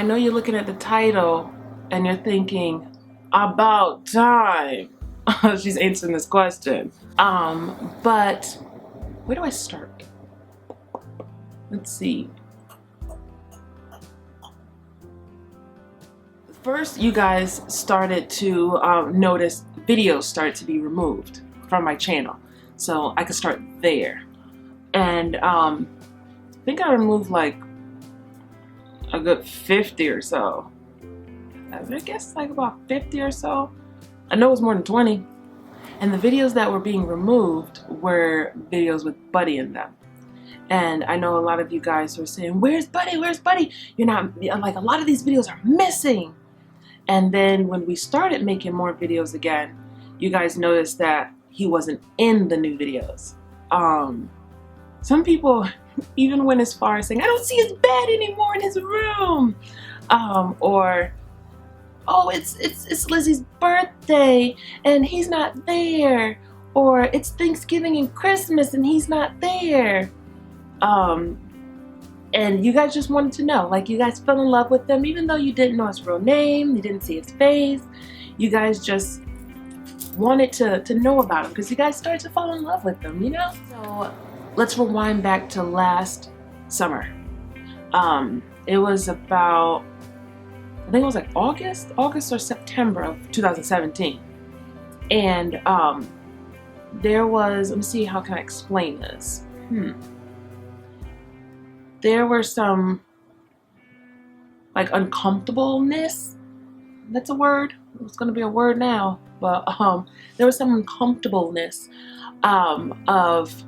know you're looking at the title and you're thinking, about time. She's answering this question. But where do I start? Let's see. First, you guys started to notice videos started to be removed from my channel. So I could start there. And I think I removed like a good 50 or so. I guess like about 50 or so. I know it was more than 20. And the videos that were being removed were videos with Buddy in them. And I know a lot of you guys were saying, where's Buddy? Where's Buddy? You're not, like, a lot of these videos are missing. And then when we started making more videos again, you guys noticed that he wasn't in the new videos. Some people even went as far as saying, I don't see his bed anymore in his room. Or, oh, it's Lizzie's birthday and he's not there. Or it's Thanksgiving and Christmas and he's not there. And you guys just wanted to know, like, you guys fell in love with him, even though you didn't know his real name, you didn't see his face. You guys just wanted to know about him because you guys started to fall in love with him, you know? So let's rewind back to last summer. It was about, I think it was like August or September of 2017. And there was, let me see, how can I explain this? There were some, like, uncomfortableness. That's a word. It's going to be a word now. But there was some uncomfortableness of,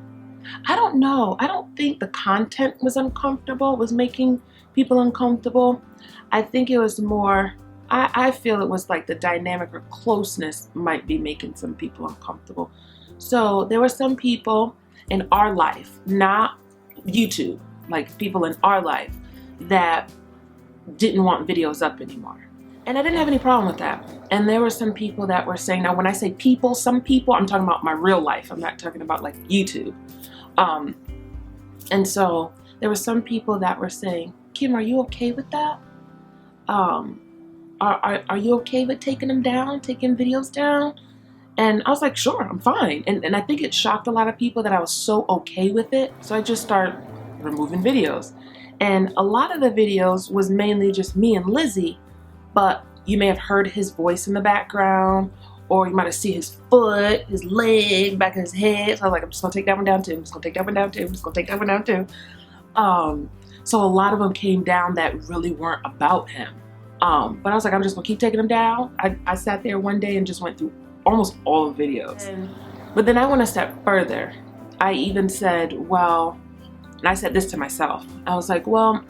I don't know. I don't think the content was uncomfortable, was making people uncomfortable. I think it was more, I feel it was like the dynamic or closeness might be making some people uncomfortable. So there were some people in our life, not YouTube, like people in our life that didn't want videos up anymore. And I didn't have any problem with that. And there were some people that were saying, now when I say people, some people, I'm talking about my real life. I'm not talking about like YouTube. And so there were some people that were saying, Kim, are you okay with that? Are you okay with taking them down, taking videos down? And I was like, sure, I'm fine. And I think it shocked a lot of people that I was so okay with it. So I just started removing videos. And a lot of the videos was mainly just me and Lizzie, but you may have heard his voice in the background, or you might have seen his foot, his leg, back of his head. So I was like, I'm just gonna take that one down too. I'm just gonna take that one down too. I'm just gonna take that one down too. So a lot of them came down that really weren't about him. But I was like, I'm just gonna keep taking them down. I sat there one day and just went through almost all the videos. But then I went a step further. I even said, well, and I said this to myself. I was like, well,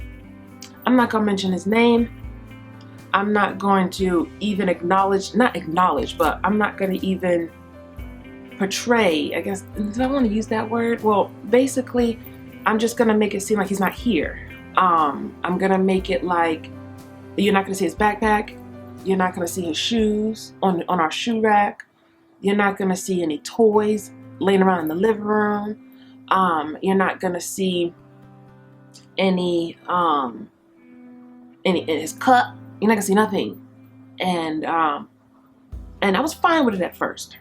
I'm not gonna mention his name. I'm not going to even not acknowledge, but I'm not gonna even portray, I guess, do I want to use that word? Well, basically, I'm just gonna make it seem like he's not here. I'm gonna make it like you're not gonna see his backpack. You're not gonna see his shoes on our shoe rack. You're not gonna see any toys laying around in the living room. You're not gonna see any in his cup. You're not gonna see nothing. And I was fine with it at first.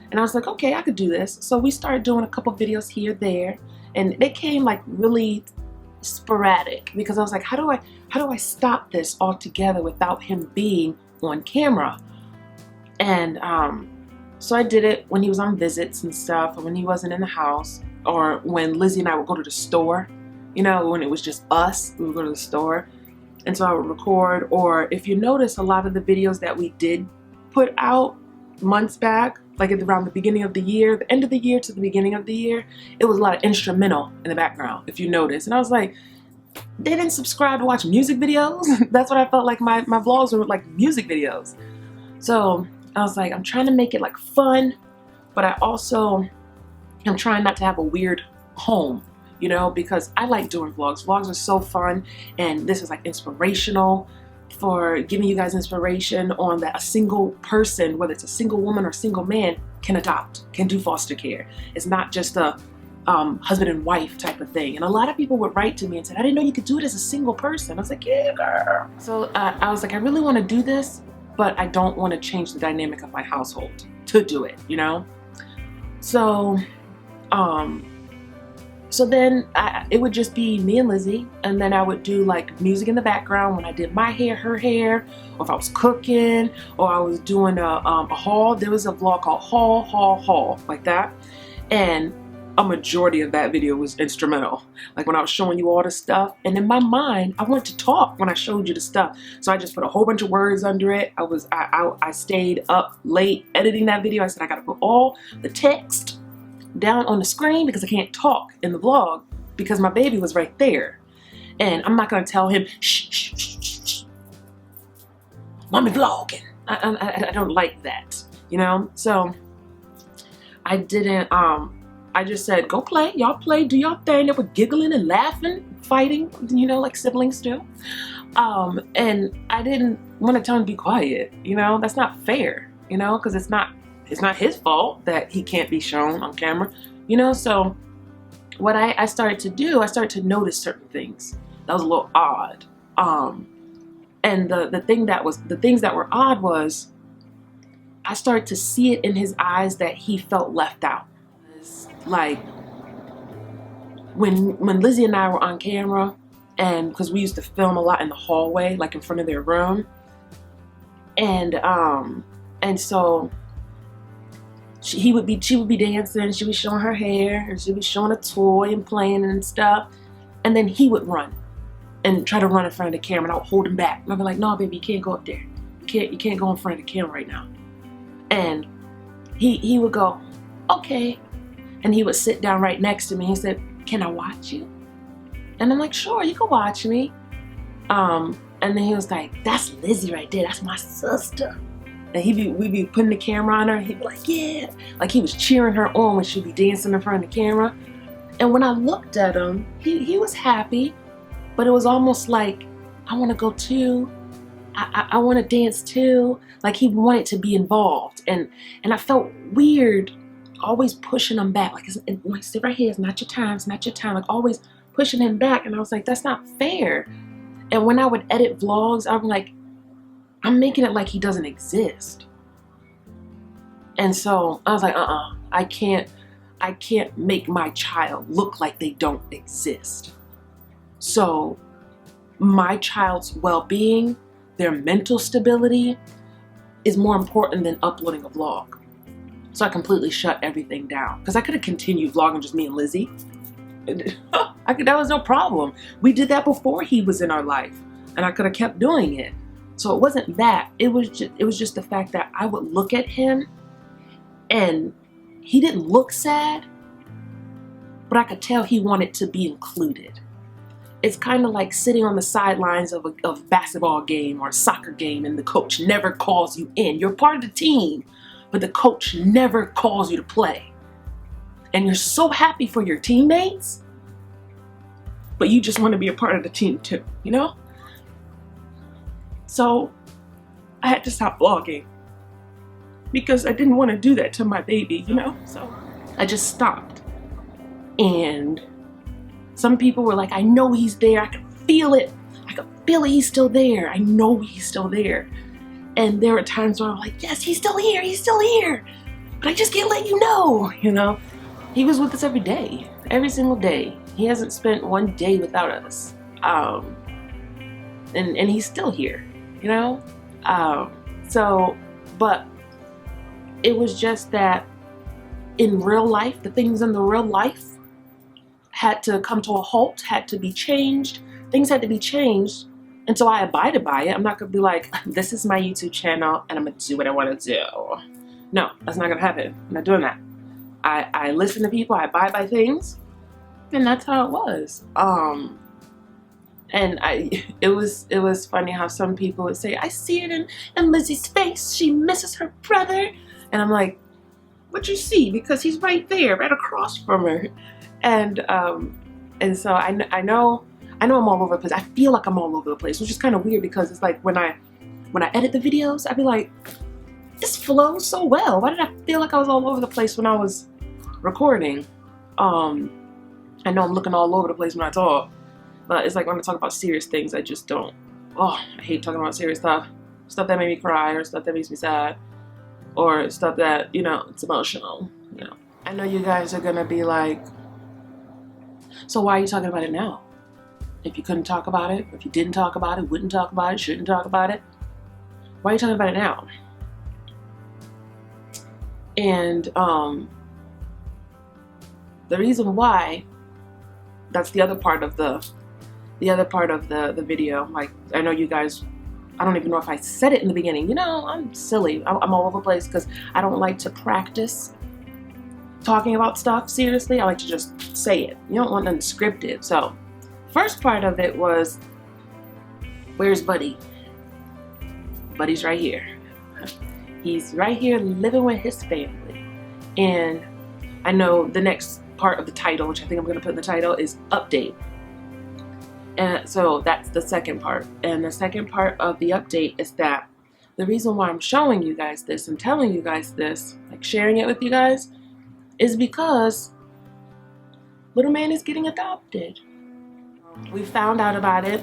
And I was like, okay, I could do this. So we started doing a couple videos here, there, and they came like really sporadic because I was like, how do I stop this altogether without him being on camera? And so I did it when he was on visits and stuff, or when he wasn't in the house, or when Lizzie and I would go to the store, you know, when it was just us, we would go to the store. And so I would record, or if you notice a lot of the videos that we did put out months back, like at around the beginning of the year, the end of the year to the beginning of the year, it was a lot of instrumental in the background, if you notice. And I was like, they didn't subscribe to watch music videos. That's what I felt like my vlogs were like, music videos. So I was like, I'm trying to make it like fun, but I also am trying not to have a weird home, you know, because I like doing vlogs. Vlogs are so fun, and this is like inspirational, for giving you guys inspiration on that a single person, whether it's a single woman or single man, can adopt, can do foster care. It's not just a husband and wife type of thing. And a lot of people would write to me and say, I didn't know you could do it as a single person. I was like, yeah, girl. So I was like, I really want to do this, but I don't want to change the dynamic of my household to do it, you know? So, so then it would just be me and Lizzie, and then I would do like music in the background when I did my hair, her hair, or if I was cooking, or I was doing a haul. There was a vlog called Haul, like that. And a majority of that video was instrumental. Like when I was showing you all the stuff, and in my mind, I wanted to talk when I showed you the stuff. So I just put a whole bunch of words under it. I stayed up late editing that video. I said, I gotta put all the text down on the screen because I can't talk in the vlog because my baby was right there. And I'm not gonna tell him, shh, shh, shh, shh, shh. Mommy vlogging. I don't like that, you know? So I didn't, I just said, go play, y'all play, do y'all thing. They were giggling and laughing, fighting, you know, like siblings do. And I didn't want to tell him to be quiet, you know? That's not fair, you know, because it's not his fault that he can't be shown on camera, you know? So what I started to do, I started to notice certain things that was a little odd. And the things that were odd was I started to see it in his eyes that he felt left out. Like when Lizzie and I were on camera, and because we used to film a lot in the hallway, like in front of their room, and so she would be dancing, she was showing her hair, and she was showing a toy and playing and stuff, and then he would run and try to run in front of the camera, and I would hold him back. And I'd be like, no, baby, you can't go up there. You can't go in front of the camera right now. And he would go, okay. And he would sit down right next to me. He said, can I watch you? And I'm like, sure, you can watch me. And then he was like, that's Lizzie right there. That's my sister. And we'd be putting the camera on her. He'd be like, yeah. Like he was cheering her on when she'd be dancing in front of the camera. And when I looked at him, he was happy, but it was almost like, I want to go too. I want to dance too. Like he wanted to be involved. And I felt weird always pushing him back. Like, sit right here. It's not your time. It's not your time. Like always pushing him back. And I was like, that's not fair. And when I would edit vlogs, I'm like, I'm making it like he doesn't exist. And so I was like, I can't make my child look like they don't exist. So my child's well-being, their mental stability is more important than uploading a vlog. So I completely shut everything down because I could have continued vlogging just me and Lizzie. That was no problem. We did that before he was in our life, and I could have kept doing it. So it wasn't that. It was just the fact that I would look at him, and he didn't look sad, but I could tell he wanted to be included. It's kind of like sitting on the sidelines of a basketball game or a soccer game, and the coach never calls you in. You're part of the team, but the coach never calls you to play. And you're so happy for your teammates, but you just want to be a part of the team too, you know? So I had to stop vlogging because I didn't want to do that to my baby, you know? So I just stopped. And some people were like, I know he's there. I can feel it. I can feel it. He's still there. I know he's still there. And there were times where I'm like, yes, he's still here. He's still here. But I just can't let you know, you know? He was with us every day, every single day. He hasn't spent one day without us. And he's still here, you know? But it was just that in real life, the things in the real life had to come to a halt, had to be changed. Things had to be changed. And so I abided by it. I'm not gonna be like, this is my YouTube channel and I'm gonna do what I wanna do. No, that's not gonna happen. I'm not doing that. I listen to people, I abide by things, and that's how it was. And it was funny how some people would say, I see it in Lizzie's face, she misses her brother. And I'm like, what you see? Because he's right there, right across from her. And so I know I'm all over the place. I feel like I'm all over the place, which is kind of weird because it's like when I edit the videos, I'd be like, this flows so well. Why did I feel like I was all over the place when I was recording? I know I'm looking all over the place when I talk, but it's like when I talk about serious things, I just don't. Oh, I hate talking about serious stuff. Stuff that made me cry, or stuff that makes me sad, or stuff that, you know, it's emotional. You know, I know you guys are gonna be like, so why are you talking about it now? If you couldn't talk about it, if you didn't talk about it, wouldn't talk about it, shouldn't talk about it, why are you talking about it now? And the reason why, that's the other part of the video. Like, I know you guys, I don't even know if I said it in the beginning. You know, I'm silly. I'm all over the place because I don't like to practice talking about stuff seriously. I like to just say it. You don't want nothing scripted. So, first part of it was, where's Buddy? Buddy's right here. He's right here living with his family. And I know the next part of the title, which I think I'm going to put in the title, is update. And so that's the second part. And the second part of the update is that the reason why I'm showing you guys this and telling you guys this, like sharing it with you guys, is because little man is getting adopted. We found out about it.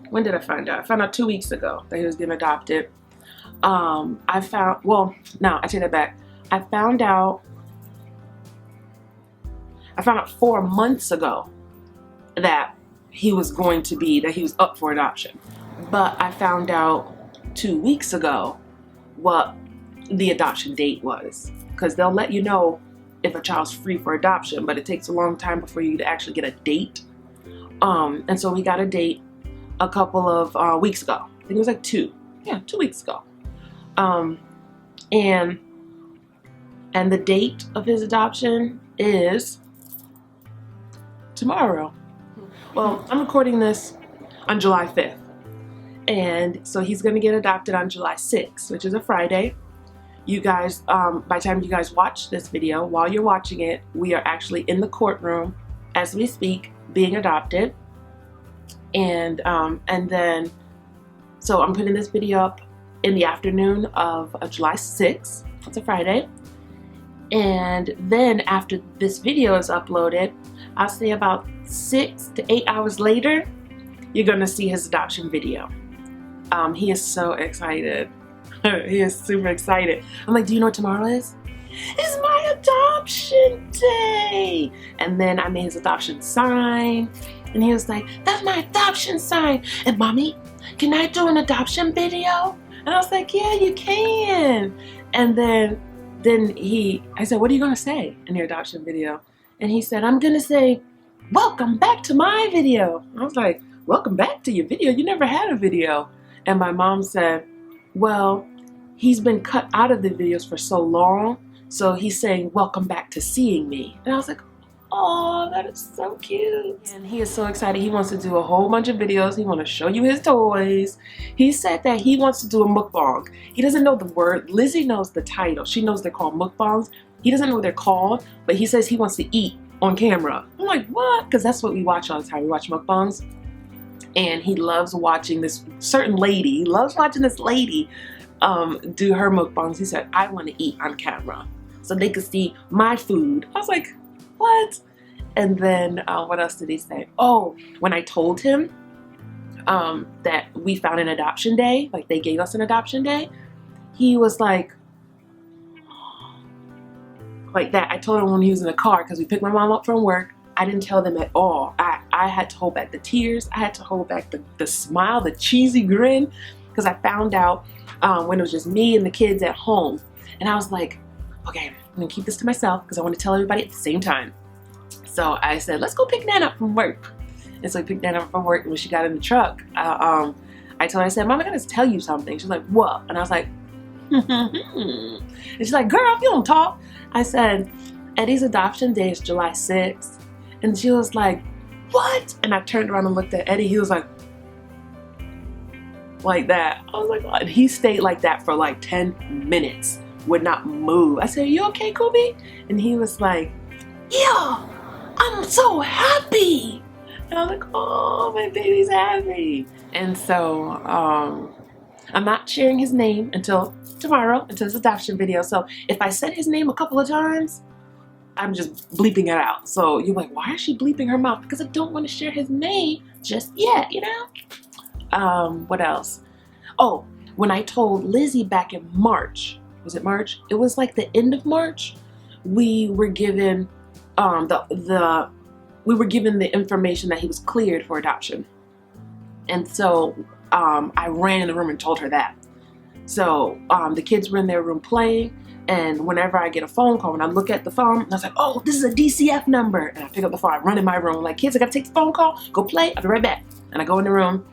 When did I find out? I found out 2 weeks ago that he was getting adopted. I take that back. I found out 4 months ago that he was up for adoption. But I found out 2 weeks ago what the adoption date was. Because they'll let you know if a child's free for adoption, but it takes a long time before you to actually get a date. And so we got a date a couple of weeks ago. I think it was like 2 weeks ago. And the date of his adoption is tomorrow. Well, I'm recording this on July 5th. And so he's going to get adopted on July 6th, which is a Friday. You guys, by the time you guys watch this video, while you're watching it, we are actually in the courtroom as we speak, being adopted. And then, so I'm putting this video up in the afternoon of July 6th. It's a Friday. And then after this video is uploaded, I'll say about 6 to 8 hours later, you're gonna see his adoption video. He is so excited. He is super excited. I'm like, do you know what tomorrow is? It's my adoption day. And then I made his adoption sign. And he was like, that's my adoption sign. And mommy, can I do an adoption video? And I was like, yeah, you can. And then I said, what are you gonna say in your adoption video? And he said, I'm gonna say, welcome back to my video. I was like, welcome back to your video? You never had a video. And my mom said, well, he's been cut out of the videos for so long, so he's saying, welcome back to seeing me. And I was like, oh, that is so cute. And he is so excited. He wants to do a whole bunch of videos. He wants to show you his toys. He said that he wants to do a mukbang. He doesn't know the word. Lizzie knows the title. She knows they're called mukbangs. He doesn't know what they're called, but he says he wants to eat on camera. I'm like, what? Because that's what we watch all the time. We watch mukbangs. And he loves watching this certain lady. He loves watching this lady do her mukbangs. He said, I want to eat on camera so they could see my food. I was like, what? And then what else did he say? Oh, when I told him that we found an adoption day, like they gave us an adoption day, he was like that. I told him when he was in the car because we picked my mom up from work. I didn't tell them at all. I had to hold back the tears. I had to hold back the smile, the cheesy grin, because I found out when it was just me and the kids at home. And I was like, okay, I'm gonna keep this to myself because I want to tell everybody at the same time. So I said, let's go pick Nana up from work. And so we picked Nana up from work, and when she got in the truck, I told her, I said, Mom, I gotta tell you something. She's like, what? And I was like, and she's like, girl, if you don't talk. I said, Eddie's adoption day is July 6th. And she was like, what? And I turned around and looked at Eddie. He was like that. I was like, oh. And he stayed like that for like 10 minutes, would not move. I said, you okay, Kobe? And he was like, yeah, I'm so happy. And I was like, oh, my baby's happy. And so I'm not sharing his name until tomorrow, until his adoption video. So if I said his name a couple of times, I'm just bleeping it out. So you're like, why is she bleeping her mouth? Because I don't want to share his name just yet, you know? What else? Oh, when I told Lizzie back in March, was it March? It was like the end of March. We were given we were given the information that he was cleared for adoption. And so I ran in the room and told her that. So the kids were in their room playing, and whenever I get a phone call, when I look at the phone, I was like, oh, this is a DCF number. And I pick up the phone, I run in my room, like, kids, I gotta take the phone call, go play, I'll be right back. And I go in the room,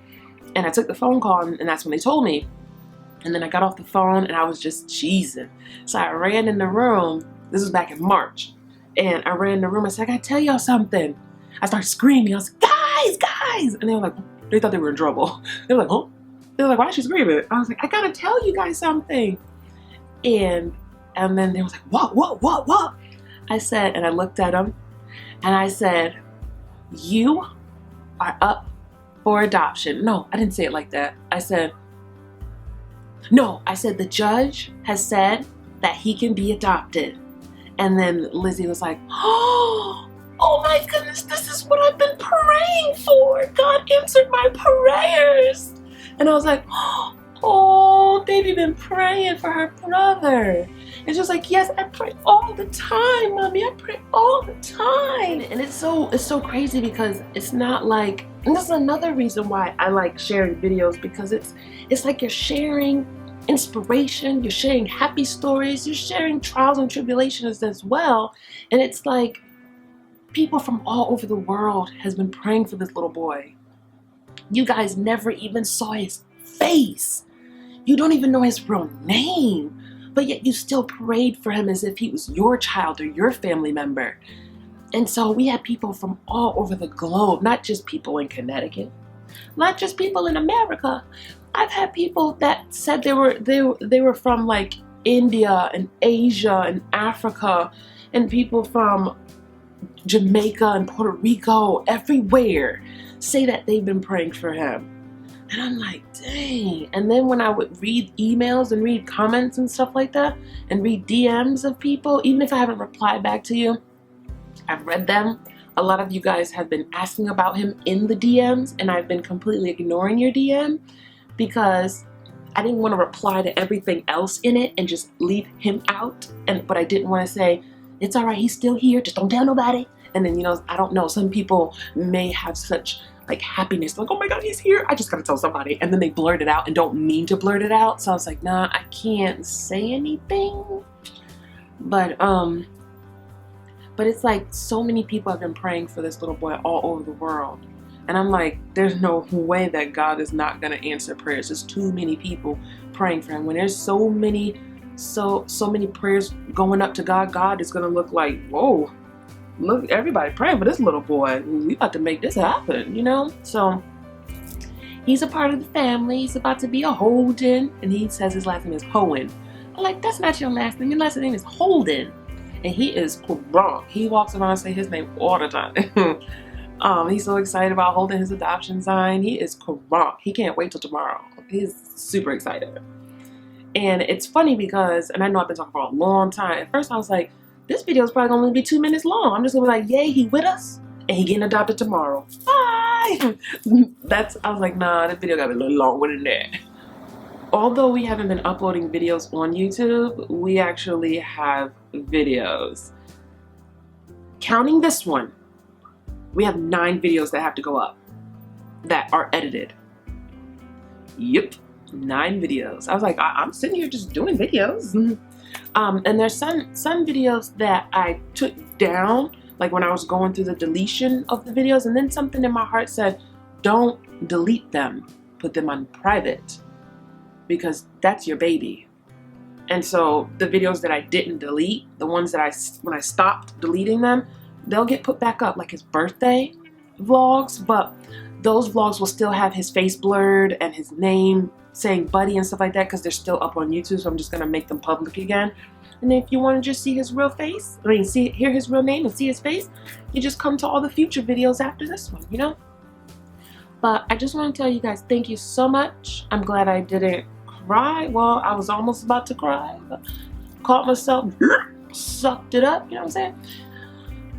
and I took the phone call, and that's when they told me. And then I got off the phone, and I was just cheesing. So I ran in the room, this was back in March, and I ran in the room, I said, I gotta tell y'all something. I started screaming, I was like, guys! And they were like, they thought they were in trouble. They were like, huh? They were like, why is she screaming? I was like, I gotta tell you guys something. And then they was like, what? I said, and I looked at them, and I said, you are up for adoption. No, I didn't say it like that. I said, the judge has said that he can be adopted. And then Lizzie was like, oh my goodness, this is what I've been praying for. God answered my prayers. And I was like, oh, they've been praying for her brother. And she was like, yes, I pray all the time, Mommy. I pray all the time. And it's so crazy because it's not like, and this is another reason why I like sharing videos, because it's like you're sharing inspiration, you're sharing happy stories, you're sharing trials and tribulations as well. And it's like people from all over the world has been praying for this little boy. You guys never even saw his face. You don't even know his real name, but yet you still prayed for him as if he was your child or your family member. And so we had people from all over the globe, not just people in Connecticut, not just people in America. I've had people that said they were from like India and Asia and Africa, and people from Jamaica and Puerto Rico, everywhere, say that they've been praying for him. And I'm like, dang. And then when I would read emails and read comments and stuff like that, and read DMs of people, even if I haven't replied back to you, I've read them. A lot of you guys have been asking about him in the DMs, and I've been completely ignoring your DM because I didn't want to reply to everything else in it and just leave him out. But I didn't want to say, it's all right, he's still here, just don't tell nobody. And then, you know, I don't know, some people may have such like happiness, like, oh my God, he's here, I just gotta tell somebody. And then they blurt it out and don't mean to blurt it out. So I was like, nah, I can't say anything. But it's like so many people have been praying for this little boy all over the world. And I'm like, there's no way that God is not gonna answer prayers. There's too many people praying for him. When there's so many prayers going up to God, God is gonna look like, whoa, look, everybody praying for this little boy. We about to make this happen, you know? So he's a part of the family. He's about to be a Holden, and he says his last name is Hohen. I'm like, that's not your last name. Your last name is Holden. And he is wrong. He walks around and say his name all the time. He's so excited about holding his adoption sign. He is wrong. He can't wait till tomorrow. He's super excited. And it's funny because, and I know I've been talking for a long time. At first I was like, this video is probably going to be 2 minutes long. I'm just going to be like, yay, he with us, and he getting adopted tomorrow. Bye! I was like, nah, this video got to be a little longer than that. Although we haven't been uploading videos on YouTube, we actually have videos. Counting this one, we have 9 videos that have to go up that are edited. Yep, 9 videos. I was like, I'm sitting here just doing videos. And there's some videos that I took down, like when I was going through the deletion of the videos, and then something in my heart said, don't delete them, put them on private, because that's your baby. And so the videos that I didn't delete, the ones that when I stopped deleting them, they'll get put back up, like his birthday vlogs, but those vlogs will still have his face blurred and his name saying buddy and stuff like that, because they're still up on YouTube. So I'm just gonna make them public again. And if you want to just see his real face, hear his real name and see his face, you just come to all the future videos after this one, you know? But I just want to tell you guys, thank you so much. I'm glad I didn't cry. Well, I was almost about to cry, but caught myself, sucked it up, you know what I'm saying?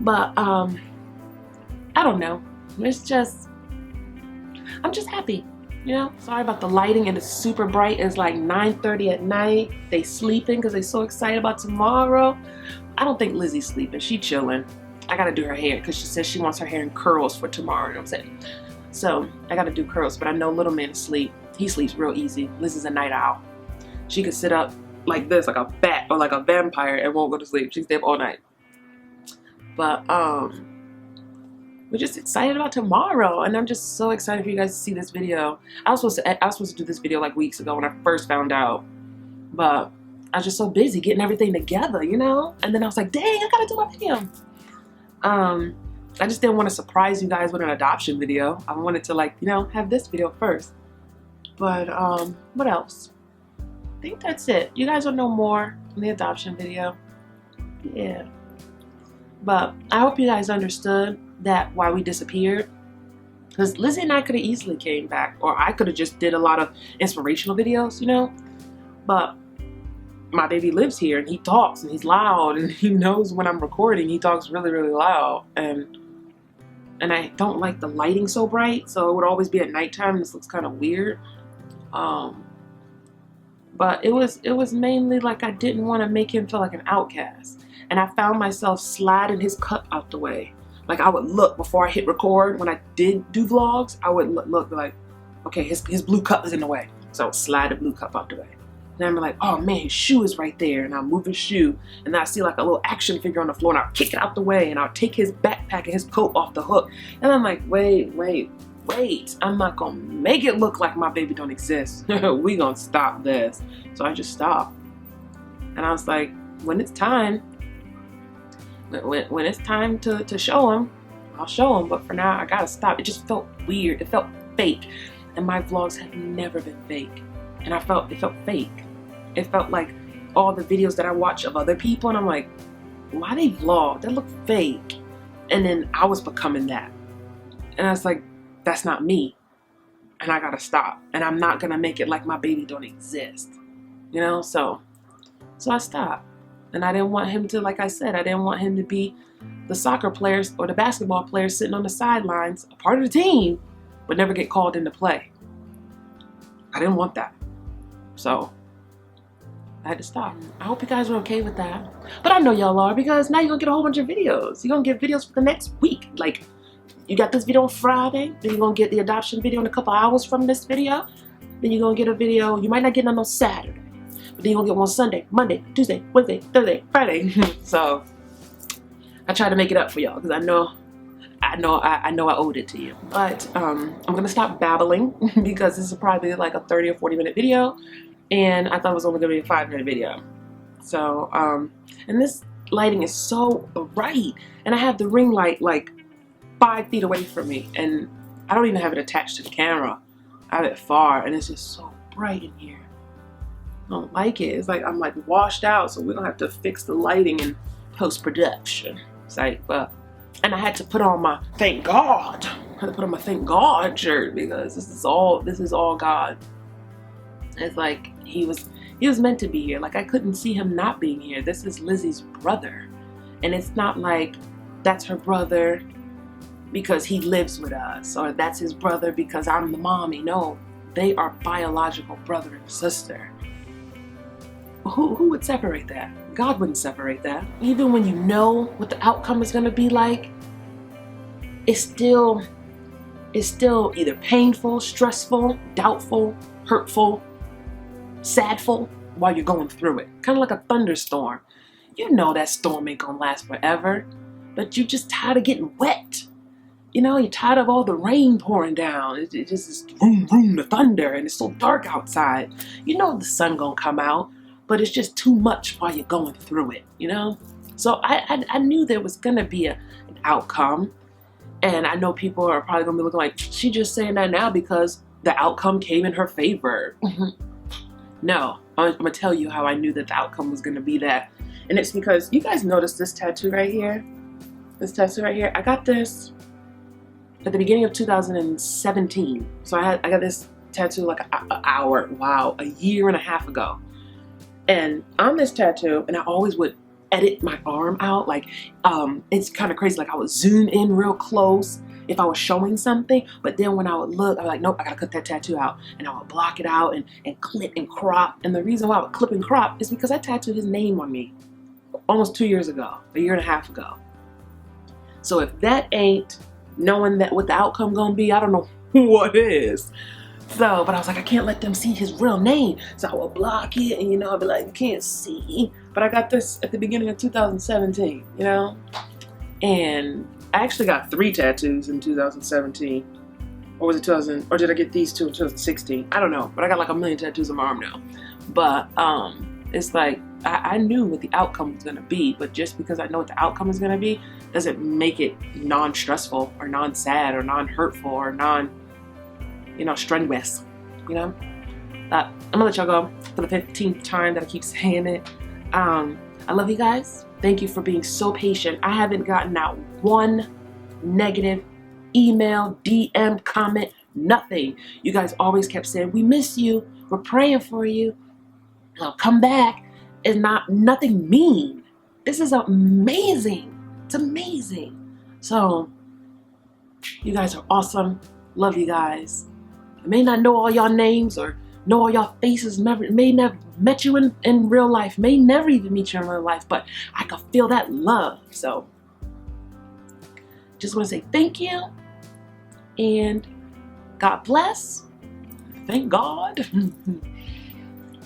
But I don't know. It's just, I'm just happy, you know? Sorry about the lighting, and it's super bright. It's like 9:30 at night. They sleeping because they so excited about tomorrow. I don't think Lizzie's sleeping. She chilling. I gotta do her hair because she says she wants her hair in curls for tomorrow, you know what I'm saying? So I gotta do curls, but I know little man is asleep. He sleeps real easy. Lizzie's a night owl. She could sit up like this, like a bat or like a vampire, and won't go to sleep. She can stay up all night. But we're just excited about tomorrow, and I'm just so excited for you guys to see this video. I was supposed to do this video like weeks ago when I first found out, but I was just so busy getting everything together, you know? And then I was like, dang, I gotta do my video. I just didn't want to surprise you guys with an adoption video. I wanted to, like, you know, have this video first. But what else? I think that's it. You guys will know more in the adoption video. Yeah. But I hope you guys understood that why we disappeared. Because Lizzie and I could have easily came back, or I could have just did a lot of inspirational videos, you know? But my baby lives here, and he talks, and he's loud, and he knows when I'm recording. He talks really, really loud, and I don't like the lighting so bright, so it would always be at nighttime. This looks kind of weird. But it was mainly like I didn't want to make him feel like an outcast, and I found myself sliding his cup out the way. Like, I would look before I hit record. When I did do vlogs, I would look like, okay, his blue cup is in the way, so I would slide the blue cup out the way. And I'm like, oh man, his shoe is right there, and I'll move his shoe, and then I see like a little action figure on the floor, and I'll kick it out the way, and I'll take his backpack and his coat off the hook. And I'm like, wait, I'm not gonna make it look like my baby don't exist. We gonna stop this. So I just stopped, and I was like, when it's time to show him, I'll show him. But for now, I gotta stop. It just felt weird. It felt fake, and my vlogs have never been fake. And it felt fake. It felt like all the videos that I watch of other people, and I'm like, why they vlog? They look fake. And then I was becoming that. And I was like, that's not me. And I gotta stop. And I'm not gonna make it like my baby don't exist. You know, so I stopped. And I didn't want him to, like I said, I didn't want him to be the soccer players or the basketball players sitting on the sidelines, a part of the team, but never get called into play. I didn't want that. So I had to stop. I hope you guys are okay with that. But I know y'all are, because now you're gonna get a whole bunch of videos. You're gonna get videos for the next week. Like, you got this video on Friday, then you're gonna get the adoption video in a couple hours from this video. Then you're gonna get a video, you might not get none on Saturday, but then you're gonna get one Sunday, Monday, Tuesday, Wednesday, Thursday, Friday. So I try to make it up for y'all, because I know I owed it to you. But I'm gonna stop babbling because this is probably like a 30 or 40 minute video, and I thought it was only gonna be a 5-minute video. So and this lighting is so bright, and I have the ring light like 5 feet away from me, and I don't even have it attached to the camera. I have it far, and it's just so bright in here. I don't like it. It's like I'm like washed out, so we're gonna have to fix the lighting in post-production. It's like, and I had to put on my thank God. I had to put on my thank God shirt, because this is all God. It's like he was meant to be here. Like, I couldn't see him not being here. This is Lizzie's brother, and it's not like that's her brother because he lives with us, or that's his brother because I'm the mommy. No, they are biological brother and sister. Who would separate that? God wouldn't separate that. Even when you know what the outcome is gonna be like, it's still either painful, stressful, doubtful, hurtful, sadful while you're going through it. Kind of like a thunderstorm. You know that storm ain't gonna last forever, but you just tired of getting wet. You know, you're tired of all the rain pouring down. It just is vroom, vroom, the thunder, and it's so dark outside. You know the sun gonna come out, but it's just too much while you're going through it, you know? So I knew there was gonna be an outcome, and I know people are probably gonna be looking like, she just saying that now because the outcome came in her favor. No, I'm gonna tell you how I knew that the outcome was gonna be that. And it's because, you guys notice this tattoo right here? This tattoo right here, I got this at the beginning of 2017. So I got this tattoo like a year and a half ago. And on this tattoo, and I always would edit my arm out. Like, it's kind of crazy. Like, I would zoom in real close if I was showing something, but then when I would look, I'm like, nope, I gotta cut that tattoo out. And I would block it out and clip and crop. And the reason why I would clip and crop is because I tattooed his name on me almost 2 years ago, a year and a half ago. So if that ain't knowing that what the outcome gonna be, I don't know what is. So, but I was like, I can't let them see his real name. So I would block it and, you know, I'd be like, you can't see. But I got this at the beginning of 2017, you know? And I actually got 3 tattoos in 2017. Or was it 2000, or did I get these 2 in 2016? I don't know, but I got like 1 million tattoos on my arm now. But it's like, I knew what the outcome was gonna be, but just because I know what the outcome is gonna be, doesn't make it non-stressful or non-sad or non-hurtful or strenuous, you know? I'm gonna let y'all go for the 15th time that I keep saying it. I love you guys. Thank you for being so patient. I haven't gotten out one negative email, DM, comment, nothing. You guys always kept saying, we miss you, we're praying for you, come back. It's nothing mean. This is amazing. It's amazing. So, you guys are awesome. Love you guys. I may not know all y'all names or know all y'all faces, may never met you in real life, may never even meet you in real life, but I can feel that love. So, just want to say thank you and God bless. Thank God.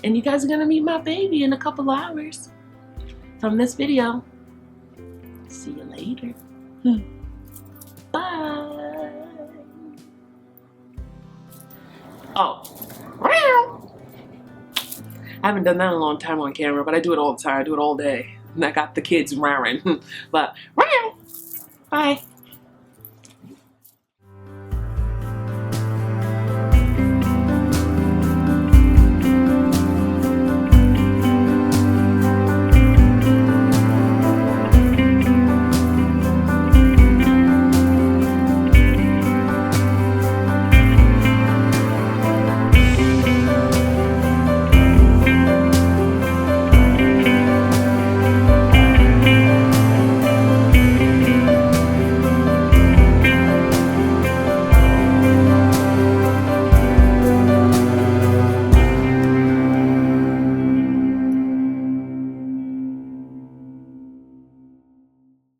And you guys are gonna meet my baby in a couple hours from this video. See you later. Bye. Oh, I haven't done that in a long time on camera, but I do it all the time. I do it all day. And I got the kids roaring. But, bye.